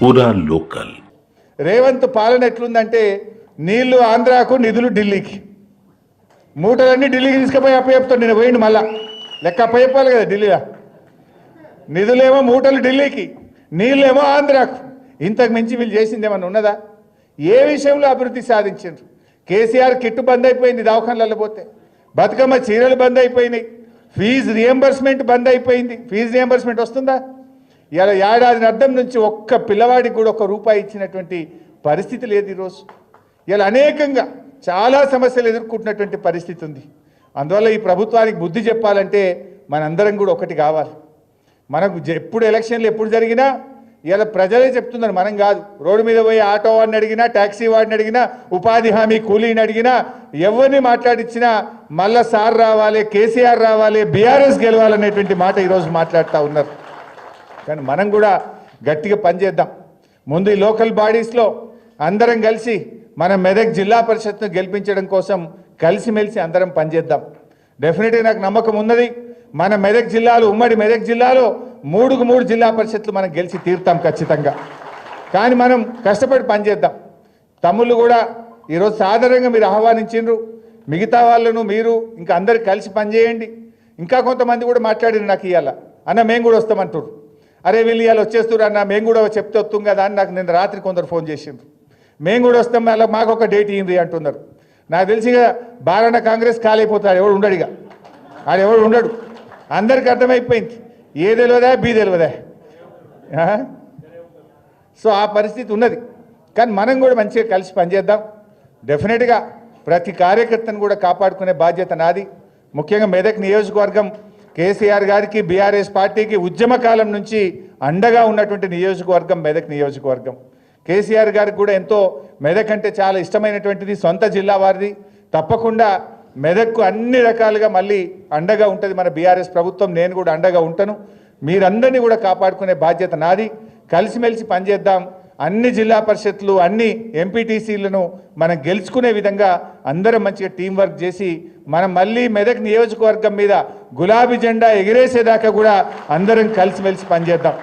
పూరా లోకల్. రేవంత్ పాలన ఎట్లుందంటే నీళ్లు ఆంధ్రాకు, నిధులు ఢిల్లీకి. మూటలన్నీ ఢిల్లీకి తీసుకుపోయి అప్పచెప్తాడు. నేను పోయిండు మళ్ళా లెక్క అప్పచెప్పాలి కదా ఢిల్లీలో. నిధులేమో మూటలు ఢిల్లీకి, నీళ్ళేమో ఆంధ్రాకు. ఇంతకు మించి వీళ్ళు చేసింది ఏమన్నా ఉన్నదా? ఏ విషయంలో అభివృద్ధి సాధించారు? కేసీఆర్ కిట్టు బంద్ అయిపోయింది, దవాఖానలలో పోతే. బతుకమ్మ చీరలు బంద్ అయిపోయినాయి, ఫీజు రియంబర్స్మెంట్ బంద్ అయిపోయింది. ఫీజు రియంబర్స్మెంట్ వస్తుందా? ఇలా ఏడాది అర్థం నుంచి ఒక్క పిల్లవాడికి కూడా ఒక్క రూపాయి ఇచ్చినటువంటి పరిస్థితి లేదు ఈరోజు. ఇలా అనేకంగా చాలా సమస్యలు ఎదుర్కొంటున్నటువంటి పరిస్థితి ఉంది. అందువల్ల ఈ ప్రభుత్వానికి బుద్ధి చెప్పాలంటే మనందరం కూడా ఒకటి కావాలి. మనకు ఎప్పుడు ఎలక్షన్లు ఎప్పుడు జరిగినా ఇలా ప్రజలే చెప్తున్నారు, మనం కాదు. రోడ్డు మీద పోయి ఆటో వాడిని అడిగినా, ట్యాక్సీ వాడిని అడిగినా, ఉపాధి హామీ కూలీని అడిగినా, ఎవరిని మాట్లాడించినా మళ్ళా సార్ రావాలి, కేసీఆర్ రావాలి, బీఆర్ఎస్ గెలవాలనేటువంటి మాట ఈరోజు మాట్లాడుతూ ఉన్నారు. కానీ మనం కూడా గట్టిగా పనిచేద్దాం. ముందు ఈ లోకల్ బాడీస్లో అందరం కలిసి మన మెదక్ జిల్లా పరిషత్ను గెలిపించడం కోసం కలిసిమెలిసి అందరం పనిచేద్దాం. డెఫినెట్గా నాకు నమ్మకం ఉన్నది, మన మెదక్ జిల్లాలో, ఉమ్మడి మెదక్ జిల్లాలో 3 జిల్లా పరిషత్లు మనం గెలిచి తీరుతాం ఖచ్చితంగా. కానీ మనం కష్టపడి పనిచేద్దాం. తమ్ముళ్ళు కూడా ఈరోజు సాధారణంగా మీరు ఆహ్వానించిండ్రు, మిగతా వాళ్ళను మీరు ఇంకా అందరు కలిసి పనిచేయండి. ఇంకా కొంతమంది కూడా మాట్లాడిరు నాకు ఇవాళ, అన్న మేము కూడా వస్తామంటారు. అరే వీళ్ళు ఇవాళ వచ్చేస్తారు అన్న, మేము కూడా చెప్తే వస్తాం కదా అని నాకు నిన్న రాత్రి కొందరు ఫోన్ చేసిండ్రు. మేము కూడా వస్తాం, అలా మాకు ఒక డేట్ ఇయ్యండి అంటున్నారు. నాకు తెలిసిగా బారన్న కాంగ్రెస్ కాలైపోతాడు, ఎవడు ఉండడుగా, ఆడెవడు ఉండడు. అందరికి అర్థమైపోయింది, ఏ తెలియదా బీ తెలియదా. సో ఆ పరిస్థితి ఉన్నది. కానీ మనం కూడా మంచిగా కలిసి పనిచేద్దాం. డెఫినెట్గా ప్రతి కార్యకర్తను కూడా కాపాడుకునే బాధ్యత నాది. ముఖ్యంగా మెదక్ నియోజకవర్గం కేసీఆర్ గారికి, బీఆర్ఎస్ పార్టీకి ఉద్యమకాలం నుంచి అండగా ఉన్నటువంటి నియోజకవర్గం మెదక్ నియోజకవర్గం. కేసీఆర్ గారికి కూడా ఎంతో మెదక్ అంటే చాలా ఇష్టమైనటువంటిది, సొంత జిల్లా వారిది. తప్పకుండా మెదక్కు అన్ని రకాలుగా మళ్ళీ అండగా ఉంటుంది మన బీఆర్ఎస్ ప్రభుత్వం. నేను కూడా అండగా ఉంటాను. మీరందరినీ కూడా కాపాడుకునే బాధ్యత నాది. కలిసిమెలిసి పనిచేద్దాం. అన్ని జిల్లా పరిషత్లు, అన్ని ఎంపీటీసీలను మనం గెలుచుకునే విధంగా అందరం మంచిగా టీం వర్క్ చేసి మనం మళ్ళీ మెదక్ నియోజకవర్గం మీద గులాబీ జెండా ఎగిరేసేదాకా కూడా అందరం కలిసిమెలిసి పనిచేద్దాం.